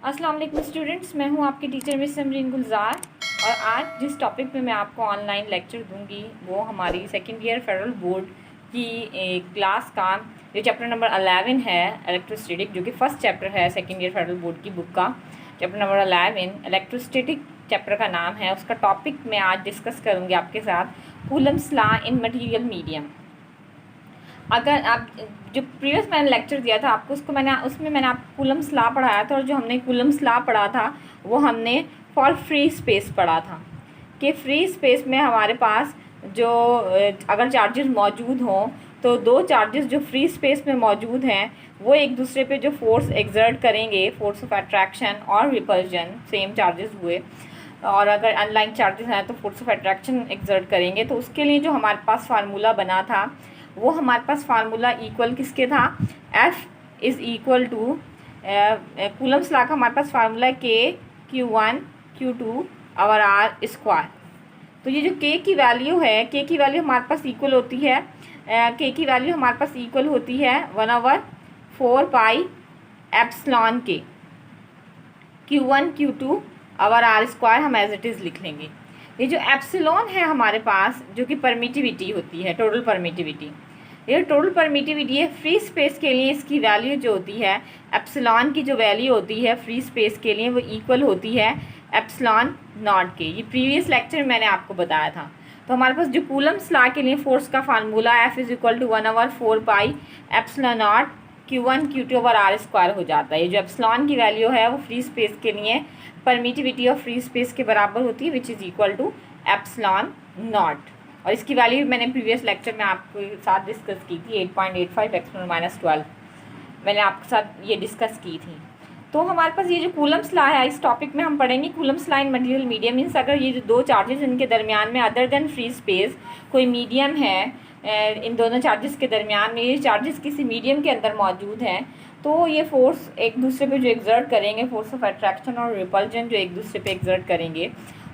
अस्सलाम वालेकुम स्टूडेंट्स, मैं हूं आपकी टीचर मिस समरीन गुलजार। और आज जिस टॉपिक पे मैं आपको ऑनलाइन लेक्चर दूंगी वो हमारी सेकेंड ईयर फेडरल बोर्ड की क्लास का जो चैप्टर नंबर 11 है इलेक्ट्रोस्टैटिक, जो कि फर्स्ट चैप्टर है सेकेंड ईयर फेडरल बोर्ड की बुक का। चैप्टर नंबर 11 इलेक्ट्रोस्टैटिक चैप्टर का नाम है। उसका टॉपिक मैं आज डिस्कस करूँगी आपके साथ, Coulomb's law in material medium. अगर आप जो प्रीवियस मैंने लेक्चर दिया था आपको, उसमें मैंने आपको कूलम्स लॉ पढ़ाया था, और जो हमने कूलम्स लॉ पढ़ा था वो हमने फॉर फ्री स्पेस पढ़ा था कि फ्री स्पेस में हमारे पास जो अगर चार्जेस मौजूद हों तो दो चार्जेस जो फ्री स्पेस में मौजूद हैं वो एक दूसरे पे जो फोर्स एक्सर्ट करेंगे, फोर्स ऑफ अट्रैक्शन और रिपल्जन, सेम चार्जेस हुए, और अगर अनलाइन चार्जेस हैं तो फोर्स ऑफ अट्रैक्शन एक्सर्ट करेंगे। तो उसके लिए जो हमारे पास फार्मूला बना था वो हमारे पास फार्मूला इक्वल किसके था, F is equal to Coulomb's law का हमारे पास फार्मूला Q1 Q2 और R स्क्वायर। तो ये जो K की वैल्यू है, K की वैल्यू हमारे पास इक्वल होती है, K की वैल्यू हमारे पास इक्वल होती है 1/4 pi epsilon K। Q1 Q2 और R स्क्वायर हम एज इट इज़ लिख लेंगे। ये जो एप्सिलॉन है हमारे पास, जो कि परमिटिविटी होती है, टोटल परमिटिविटी, ये टोटल परमिटिविटी है फ्री स्पेस के लिए। इसकी वैल्यू जो होती है, एप्सिलॉन की जो वैल्यू होती है फ्री स्पेस के लिए, वो इक्वल होती है एप्सिलॉन नॉट के। ये प्रीवियस लेक्चर में मैंने आपको बताया था। तो हमारे पास जो कूलम्स लॉ के लिए फोर्स का formula F is equal to 1/4 pi epsilon naught Q1 Q2 और R स्क्वायर हो जाता है। ये जो एप्सिलॉन की वैल्यू है वो फ्री स्पेस के लिए परमिटिविटी ऑफ फ्री स्पेस के बराबर होती है, which is equal to epsilon naught. और इसकी वैल्यू मैंने प्रीवियस लेक्चर में आपके साथ डिस्कस की थी, 8.85 x -12 मैंने आपके साथ ये डिस्कस की थी। तो हमारे पास ये जो कूलम्स लॉ है, इस टॉपिक में हम पढ़ेंगे Coulomb's law in material medium. Means अगर ये जो दो चार्जेस इनके दरमियान में अदर देन फ्री स्पेस कोई मीडियम है, इन दोनों चार्जेस के दरमियान में ये चार्जेस किसी मीडियम के अंदर मौजूद हैं, तो ये फोर्स एक दूसरे पे जो एक्सर्ट करेंगे, फोर्स ऑफ अट्रैक्शन और रिपल्जन जो एक दूसरे पे एक्सर्ट करेंगे,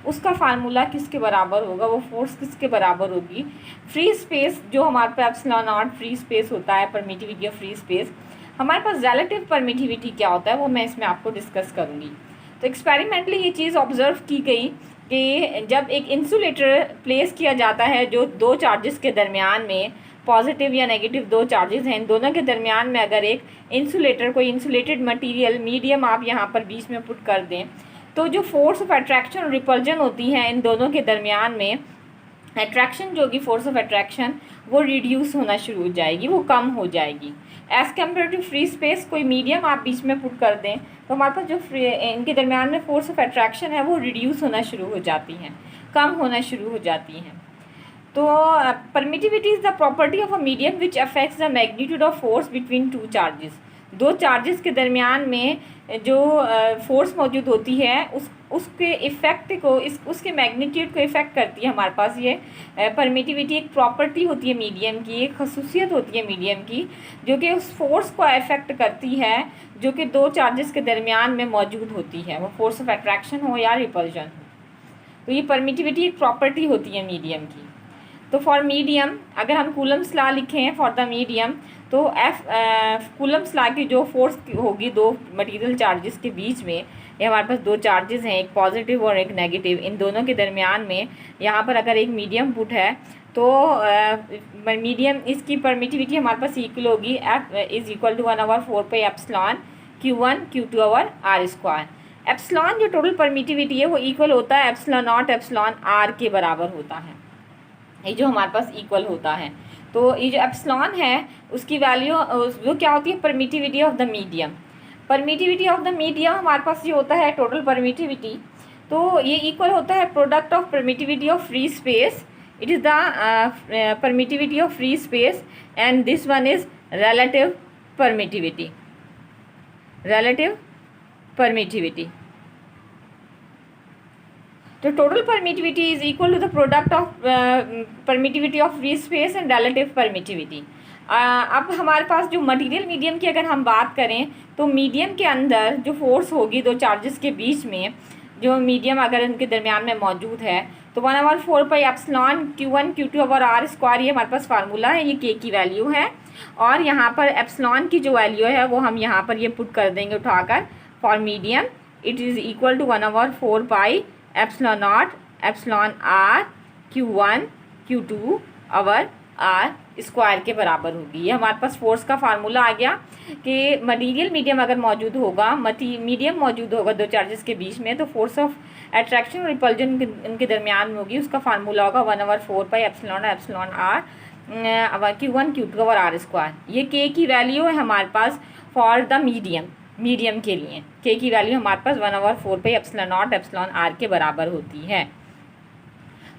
उसका फार्मूला किसके बराबर होगा, वो फोर्स किसके बराबर होगी। फ्री स्पेस जो हमारे पास एप्सिलॉन नॉट फ्री स्पेस होता है, परमिटिविटी ऑफ फ्री स्पेस, हमारे पास रिलेटिव परमिटिविटी क्या होता है वो मैं इसमें आपको डिस्कस करूँगी। तो एक्सपेरिमेंटली ये चीज़ ऑब्जर्व की गई कि जब एक इंसुलेटर प्लेस किया जाता है, जो दो चार्जेस के दरमियान में पॉजिटिव या नेगेटिव दो चार्जेस हैं, इन दोनों के दरमियान में अगर एक इंसुलेटर, कोई इंसुलेटेड मटेरियल मीडियम आप यहाँ पर बीच में पुट कर दें, तो जो फोर्स ऑफ अट्रैक्शन और रिपल्जन होती है इन दोनों के दरमियान में, अट्रैक्शन जो होगी, फोर्स ऑफ अट्रैक्शन, वो रिड्यूस होना शुरू हो जाएगी, वो कम हो जाएगी as compare to free space. कोई मीडियम आप बीच में पुट कर दें तो हमारे पास जो इनके दरमियान में फोर्स ऑफ अट्रैक्शन है वो रिड्यूस होना शुरू हो जाती हैं, कम होना शुरू हो जाती हैं। तो permittivity is the property of a medium which affects the magnitude of force between two charges. दो चार्जेस के दरमियान में जो फोर्स मौजूद होती है उसके इफ़ेक्ट को, उसके मैग्नीट्यूड को इफ़ेक्ट करती है। हमारे पास ये परमिटिविटी एक प्रॉपर्टी होती है मीडियम की, एक खसूसियत होती है मीडियम की, जो कि उस फोर्स को इफ़ेक्ट करती है जो कि दो चार्जेस के दरमियान में मौजूद होती है, वो फोर्स ऑफ अट्रैक्शन हो या रिपल्जन हो। तो ये परमिटिविटी एक प्रॉपर्टी होती है मीडियम की। तो फॉर मीडियम अगर हम कूलम्स लॉ लिखें फॉर द मीडियम, तो कूलम्स लॉ की जो फोर्स होगी दो मटेरियल चार्जेस के बीच में, ये हमारे पास दो चार्जेस हैं, एक पॉजिटिव और एक नेगेटिव, इन दोनों के दरमियान में यहाँ पर अगर एक मीडियम पुट है तो मीडियम इसकी परमिटिविटी हमारे पास इक्वल होगी F is equal to 1/4 pi epsilon Q1 Q2 और R स्क्वायर। एप्सिलॉन जो टोटल परमिटिविटी है वो इक्वल होता है एप्सिलॉन नॉट एप्सिलॉन R के बराबर होता है, ये जो हमारे पास इक्वल होता है। तो ये जो एप्सिलॉन है उसकी वैल्यू वो क्या होती है, permittivity of the medium. Permittivity of the medium हमारे पास ये होता है टोटल परमिटिविटी, तो ये इक्वल होता है product of permittivity of free space, it is the permittivity of free space, and this one is relative permittivity, relative permittivity. तो total permittivity is equal to the product of permittivity of free space and relative permittivity. अब हमारे पास जो material medium की अगर हम बात करें, तो मीडियम के अंदर जो फोर्स होगी दो चार्जेस के बीच में, जो मीडियम अगर उनके दरमियान में मौजूद है, तो 1/4 पाई एप्सिलॉन Q1 Q2 और R स्क्वायर, ये हमारे पास फार्मूला है, ये K की वैल्यू है, और यहाँ पर एप्सिलॉन की जो वैल्यू है वो हम यहाँ पर ये पुट कर देंगे उठाकर for medium, it is equal to 1/4 pi epsilon naught epsilon R Q1 Q2 over R square के बराबर होगी। ये हमारे पास फोर्स का फार्मूला आ गया कि मटीरियल मीडियम अगर मौजूद होगा, मीडियम मौजूद होगा दो चार्जेस के बीच में, तो फोर्स ऑफ अट्रैक्शन और रिपल्जन उनके दरमियान में होगी। उसका फार्मूला होगा 1/4 pi epsilon R Q1 Q2 over R square. ये के की वैल्यू है हमारे पास फॉर द मीडियम के लिए। के की वैल्यू हमारे पास 1/4 पाई एप्सिलॉन आर के बराबर होती है।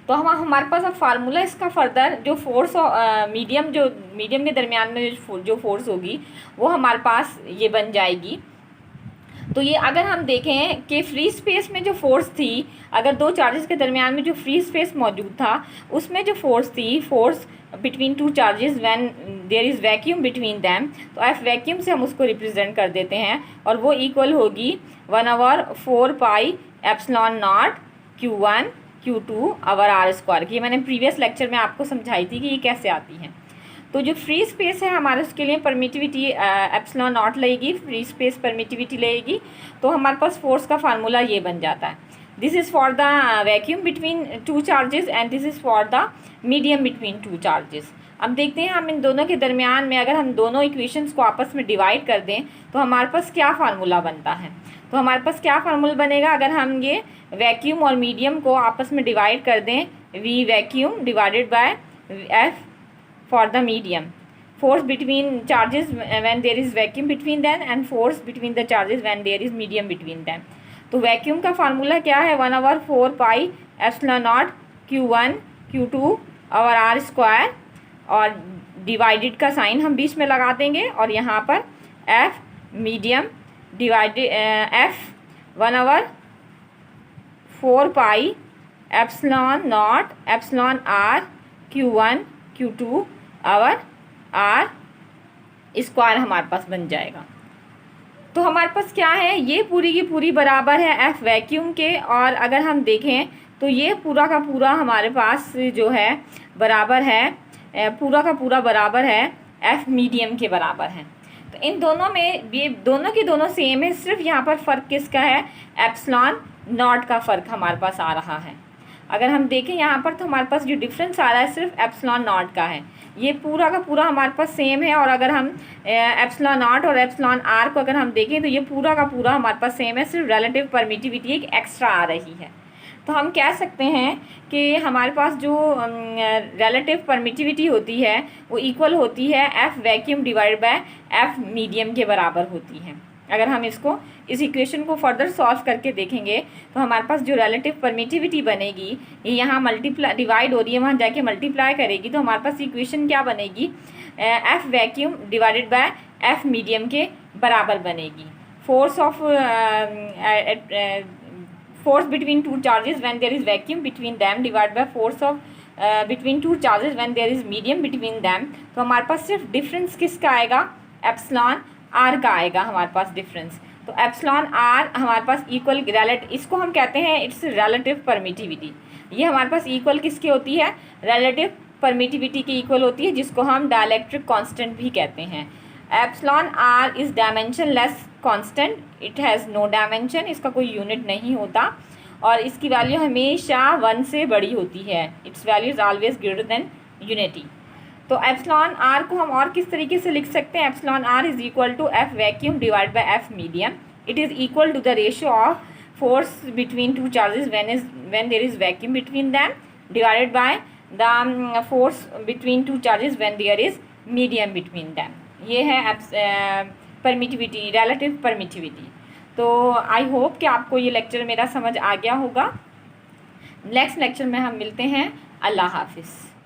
तो हमारे पास अब फार्मूला इसका फर्दर जो फोर्स मीडियम के दरमियान में जो फोर्स होगी वो हमारे पास ये बन जाएगी। तो ये अगर हम देखें कि फ्री स्पेस में जो फोर्स थी, अगर दो चार्जेस के दरमियान में जो फ्री स्पेस मौजूद था उसमें जो फोर्स थी, force between two charges when there is vacuum between them, तो एफ वैक्यूम से हम उसको रिप्रेजेंट कर देते हैं और वो इक्वल होगी 1/4 pi epsilon naught Q1 Q2 over R square की। मैंने प्रीवियस लेक्चर में आपको समझाई थी कि ये कैसे आती है। तो जो फ्री स्पेस है हमारे उसके लिए परमिटिविटी एप्सिलॉन नॉट लगेगी, फ्री स्पेस परमिटिविटी लगेगी। तो हमारे पास फोर्स का फार्मूला ये बन जाता है। This is for the vacuum between two charges and this is for the medium between two charges. अब देखते हैं हम इन दोनों के दरमियान में अगर हम दोनों इक्वेशंस को आपस में डिवाइड कर दें तो हमारे पास क्या फार्मूला बनता है। तो हमारे पास क्या फार्मूला बनेगा अगर हम ये वैक्यूम और मीडियम को आपस में डिवाइड कर दें, we vacuum divided by F for the medium, force between charges when there is vacuum between them and force between the charges when there is medium between them. तो vacuum का formula क्या है 1/4 pi epsilon naught Q1 Q2 over R square, और divided का sign हम बीच में लगा देंगे और यहाँ पर F medium divided F 1/4 pi epsilon naught epsilon R Q1 Q2 over R square हमारे पास बन जाएगा। तो हमारे पास क्या है, ये पूरी की पूरी बराबर है एफ वैक्यूम के, और अगर हम देखें तो ये पूरा का पूरा हमारे पास जो है बराबर है, पूरा का पूरा बराबर है एफ मीडियम के बराबर है। तो इन दोनों में ये दोनों की दोनों सेम है, सिर्फ यहाँ पर फ़र्क किसका है, एप्सिलॉन नॉट का फ़र्क हमारे पास आ रहा है। अगर हम देखें यहाँ पर तो हमारे पास जो डिफरेंस आ रहा है सिर्फ एप्सिलॉन नॉट का है। ये पूरा का पूरा हमारे पास सेम है, और अगर हम एप्सिलॉन नॉट और एप्सिलॉन आर को अगर हम देखें तो ये पूरा का पूरा हमारे पास सेम है, सिर्फ रिलेटिव परमिटिविटी एक एक्स्ट्रा आ रही है। तो हम कह सकते हैं कि हमारे पास जो रिलेटिव परमिटिविटी होती है वो इक्वल होती है F vacuum divide by F medium के बराबर होती है। अगर हम इस इक्वेशन को फर्दर सॉल्व करके देखेंगे तो हमारे पास जो रिलेटिव परमिटिविटी बनेगी ये यहाँ मल्टीप्लाई डिवाइड हो रही है, वहाँ जाके मल्टीप्लाई करेगी, तो हमारे पास इक्वेशन क्या बनेगी, F vacuum divided by F medium के बराबर बनेगी। Force between two charges when there is vacuum between them divide by force of between two charges when there is medium between them. तो हमारे पास सिर्फ डिफरेंस किसका आएगा, एप्सिलॉन आर का आएगा हमारे पास डिफरेंस। तो एप्सिलॉन आर हमारे पास इक्वल इसको हम कहते हैं इट्स रिलेटिव परमिटिविटी। ये हमारे पास इक्वल किसकी होती है, रिलेटिव परमिटिविटी की इक्वल होती है, जिसको हम डाइलेक्ट्रिक कांस्टेंट भी कहते हैं। Epsilon R is dimensionless constant, it has no dimension, इसका कोई यूनिट नहीं होता और इसकी वैल्यू हमेशा 1 से बड़ी होती है। Its value is always greater than unity. तो एप्सिलॉन आर को हम और किस तरीके से लिख सकते हैं, epsilon R is equal to F vacuum divide by F medium. It is equal to the ratio of force between two charges when there is vacuum between them divided by the force between two charges when there is medium between them. ये है permittivity, relative permittivity. तो I hope कि आपको ये lecture मेरा समझ आ गया होगा। नेक्स्ट लेक्चर में हम मिलते हैं। अल्लाह हाफिज़।